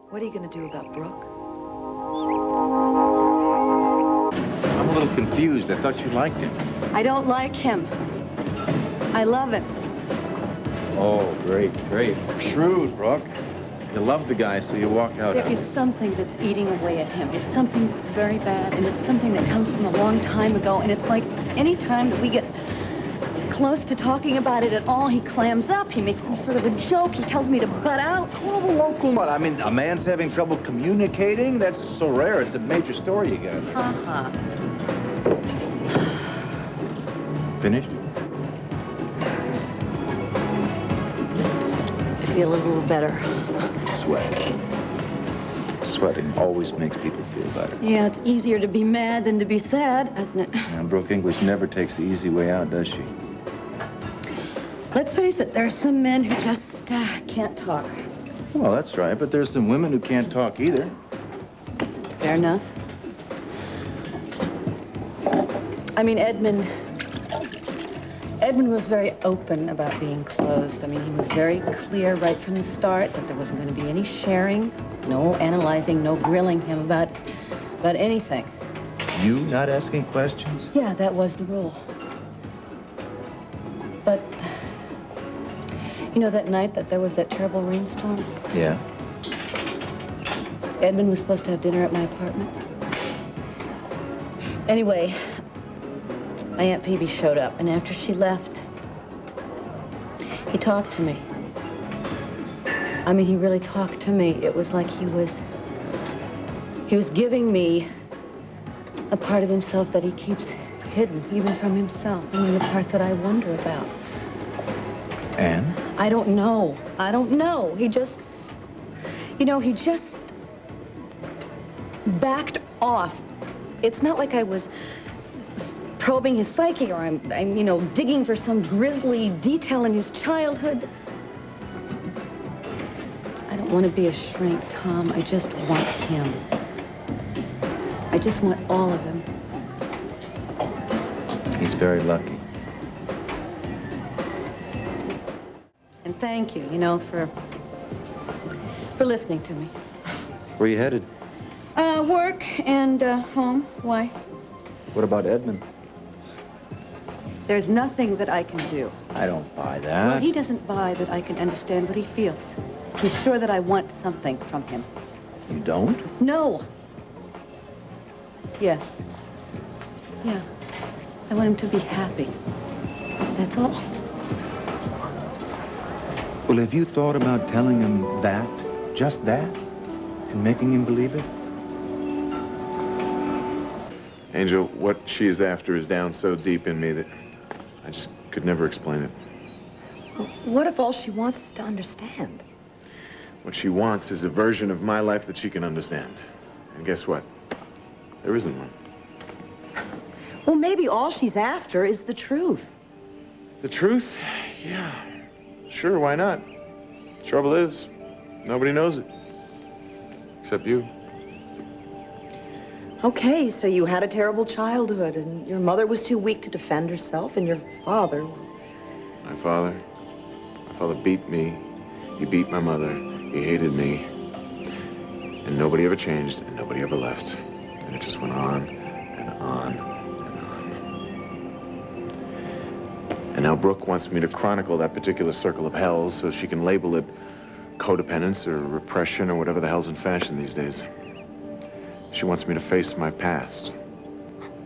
What are you going to do about Brooke? I'm a little confused. I thought you liked him. I don't like him. I love him. Oh, great, great. Shrewd, Brooke. You love the guy, so you walk out. There is something that's eating away at him. It's something that's very bad, and it's something that comes from a long time ago, and it's like any time that we get close to talking about it at all, he clams up. He makes some sort of a joke. He tells me to butt out. Well, the local one. I mean, a man's having trouble communicating? That's so rare. It's a major story you got. Uh-huh. Finished? I feel a little better. Sweat. Sweating always makes people feel better. Yeah, it's easier to be mad than to be sad, isn't it? Now, Brooke English never takes the easy way out, does she? Let's face it, there are some men who just can't talk. Well, that's right, but there's some women who can't talk either. Fair enough. I mean, Edmund was very open about being closed. I mean, he was very clear right from the start that there wasn't going to be any sharing, no analyzing, no grilling him about anything. You not asking questions? Yeah, that was the rule. But, you know, that night that there was that terrible rainstorm? Yeah. Edmund was supposed to have dinner at my apartment. Anyway, my Aunt Phoebe showed up, and after she left, he talked to me. I mean, he really talked to me. It was like he was giving me a part of himself that he keeps hidden, even from himself. I mean, the part that I wonder about. And? I don't know. I don't know. He just, you know, he just backed off. It's not like I was probing his psyche, or I'm, you know, digging for some grisly detail in his childhood. I don't want to be a shrink, Tom. I just want him. I just want all of him. He's very lucky. And thank you, you know, for listening to me. Where are you headed? Work and home. Why? What about Edmund? There's nothing that I can do. I don't buy that. Well, he doesn't buy that I can understand what he feels. He's sure that I want something from him. You don't? No. Yes. Yeah. I want him to be happy. That's all. Well, have you thought about telling him that? Just that? And making him believe it? Angel, what she is after is down so deep in me that I just could never explain it. Well, what if all she wants is to understand? What she wants is a version of my life that she can understand. And guess what? There isn't one. Well, maybe all she's after is the truth. The truth? Yeah. Sure, why not? Trouble is, nobody knows it. Except you. Okay, so you had a terrible childhood, and your mother was too weak to defend herself, and your father... My father beat me. He beat my mother. He hated me. And nobody ever changed, and nobody ever left. And it just went on and on and on. And now Brooke wants me to chronicle that particular circle of hell so she can label it codependence or repression or whatever the hell's in fashion these days. She wants me to face my past.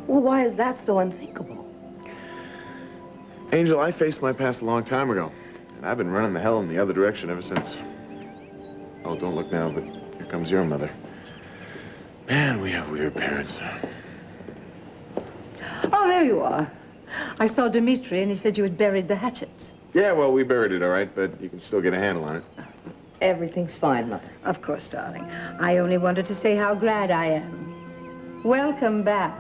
Well, why is that so unthinkable? Angel, I faced my past a long time ago. And I've been running the hell in the other direction ever since. Oh, don't look now, but here comes your mother. Man, we have weird parents. Oh, there you are. I saw Dimitri, and he said you had buried the hatchet. Yeah, well, we buried it, all right, but you can still get a handle on it. Everything's fine, Mother. Of course, darling. I only wanted to say how glad I am. Welcome back.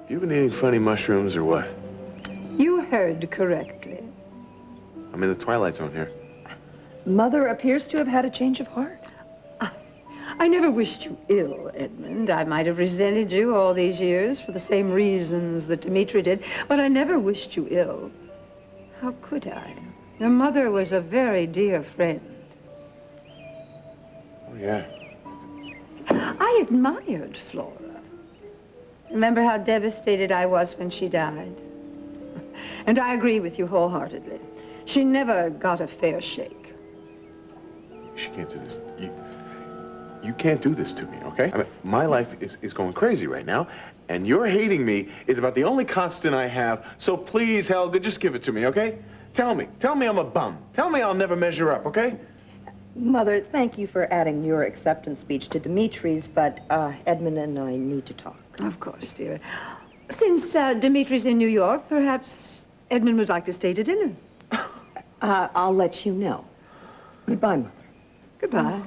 You been eating funny mushrooms or what? You heard correctly. I'm in the Twilight Zone here. Mother appears to have had a change of heart. I never wished you ill, Edmund. I might have resented you all these years for the same reasons that Dimitri did, but I never wished you ill. How could I? Your mother was a very dear friend. Oh, yeah. I admired Flora. Remember how devastated I was when she died? And I agree with you wholeheartedly. She never got a fair shake. She can't do this. You can't do this to me, okay? I mean, my life is going crazy right now, and your hating me is about the only constant I have, so please, Helga, just give it to me, okay? Tell me I'm a bum. Tell me I'll never measure up, okay? Mother, thank you for adding your acceptance speech to Dimitri's, but Edmund and I need to talk. Of course, dear. Since Dimitri's in New York, perhaps Edmund would like to stay to dinner. I'll let you know. Goodbye, Mother. Goodbye.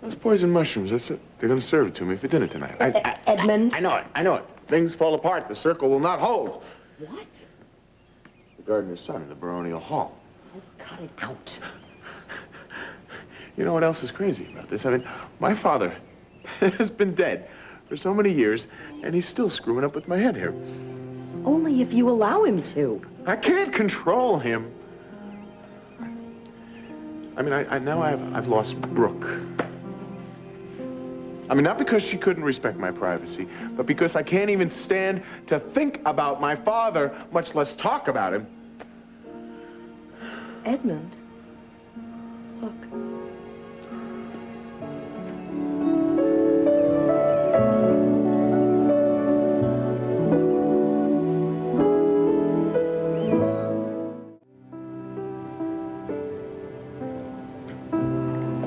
Those poison mushrooms, that's it. They're gonna serve it to me for dinner tonight. Edmund? I know it. Things fall apart. The circle will not hold. What? The gardener's son in the baronial hall. Oh, cut it out. You know what else is crazy about this? I mean, my father has been dead for so many years, and he's still screwing up with my head here. Only if you allow him to. I can't control him. I mean, I've lost Brooke. I mean, not because she couldn't respect my privacy, but because I can't even stand to think about my father, much less talk about him. Edmund, look.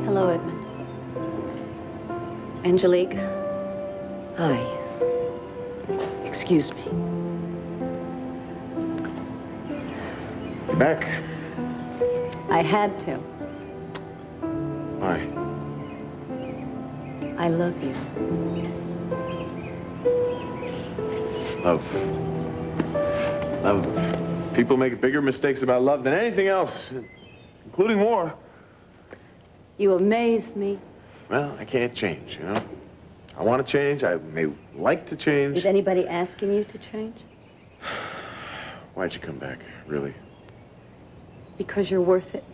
Hello, Edmund. Angelique. Hi. Excuse me. You're back. I had to. Why? I love you. Love. Love. People make bigger mistakes about love than anything else, including war. You amaze me. Well, I can't change, you know? I want to change. I may like to change. Is anybody asking you to change? Why'd you come back, really? Because you're worth it.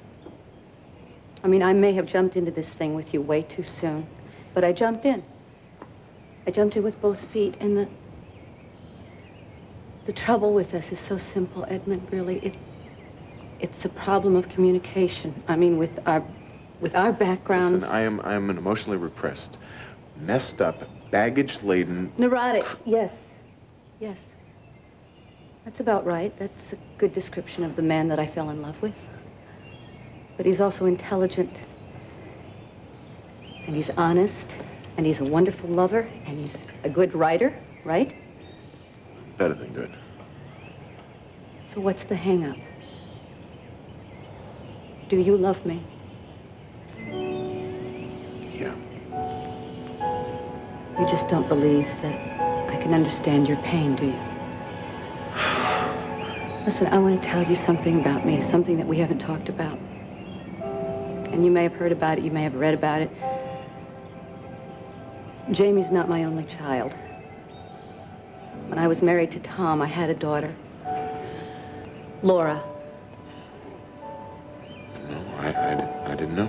I mean, I may have jumped into this thing with you way too soon, but I jumped in. I jumped in with both feet, and the trouble with us is so simple, Edmund, really. It's a problem of communication. I mean, with our backgrounds. Listen, I am an emotionally repressed, messed up, baggage-laden... Neurotic, yes. Yes. That's about right. That's a good description of the man that I fell in love with. But he's also intelligent. And he's honest. And he's a wonderful lover. And he's a good writer, right? Better than good. So what's the hang-up? Do you love me? Yeah. You just don't believe that I can understand your pain, do you? Listen, I want to tell you something about me, something that we haven't talked about. And you may have heard about it, you may have read about it. Jamie's not my only child. When I was married to Tom, I had a daughter, Laura. No, I didn't know.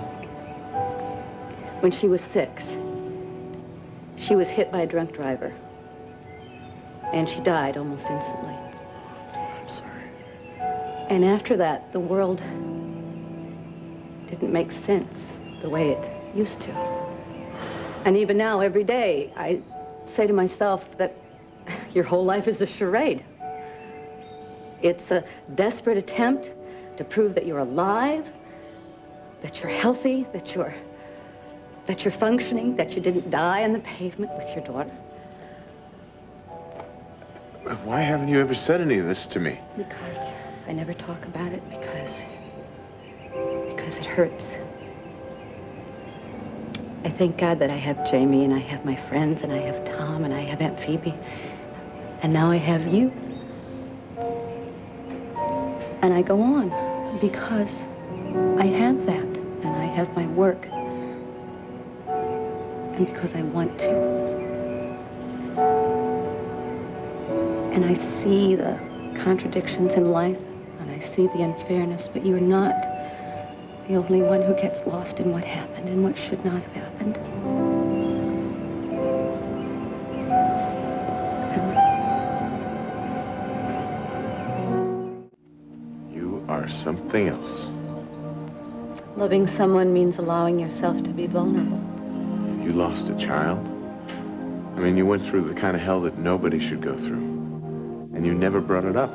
When she was 6, she was hit by a drunk driver. And she died almost instantly. I'm sorry. And after that, the world didn't make sense the way it used to. And even now, every day, I say to myself that your whole life is a charade. It's a desperate attempt to prove that you're alive, that you're healthy, that you're functioning, that you didn't die on the pavement with your daughter. Why haven't you ever said any of this to me? Because I never talk about it, because it hurts. I thank God that I have Jamie, and I have my friends, and I have Tom, and I have Aunt Phoebe, and now I have you. And I go on because I have that. have my work. And because I want to. And I see the contradictions in life, and I see the unfairness, but you're not the only one who gets lost in what happened and what should not have happened. You are something else. Loving someone means allowing yourself to be vulnerable. You lost a child. I mean, you went through the kind of hell that nobody should go through. And you never brought it up.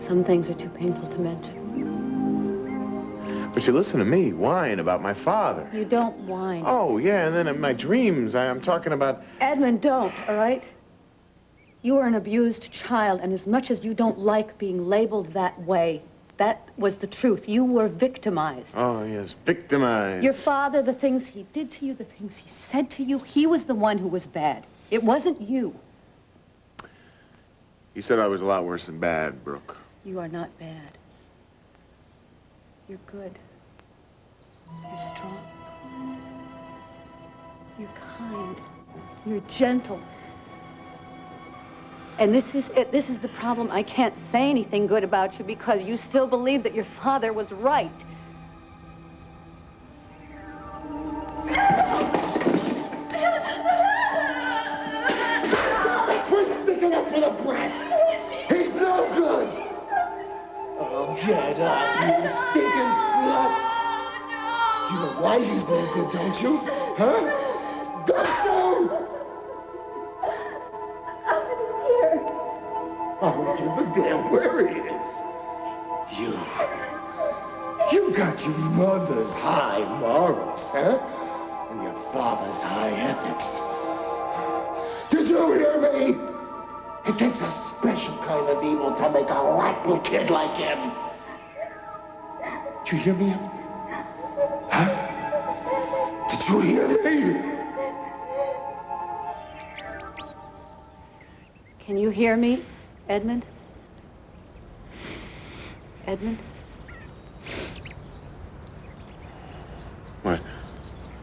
Some things are too painful to mention. But you listen to me whine about my father. You don't whine. Oh, yeah, and then in my dreams, I'm talking about... Edmund, don't, all right? You are an abused child, and as much as you don't like being labeled that way, that was the truth. You were victimized. Oh, yes, victimized. Your father, the things he did to you, the things he said to you, he was the one who was bad. It wasn't you. He said I was a lot worse than bad, Brooke. You are not bad. You're good. You're strong. You're kind. You're gentle. And this is it. This is the problem. I can't say anything good about you because you still believe that your father was right. Quit sticking up for the brat! He's no good! Oh, get up, you stinking slut! You know why he's no good, don't you? Huh? Don't you? I don't give a damn where he is. You got your mother's high morals, huh? And your father's high ethics. Did you hear me? It takes a special kind of evil to make a rotten kid like him. Did you hear me? Huh? Did you hear me? Can you hear me, Edmund? Edmund? What?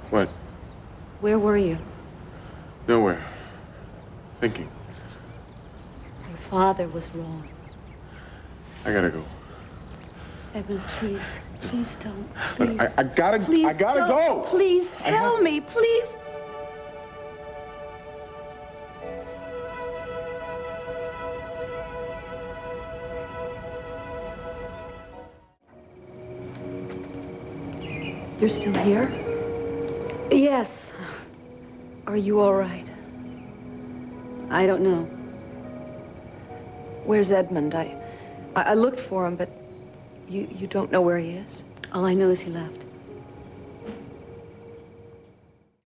What? Where were you? Nowhere. Thinking. Your father was wrong. I gotta go. Edmund, please. Please don't. Please. But I gotta Please don't. go. Please tell me, please. You're still here? Yes. Are you all right? I don't know. Where's Edmund? I looked for him, but you don't know where he is? All I know is he left.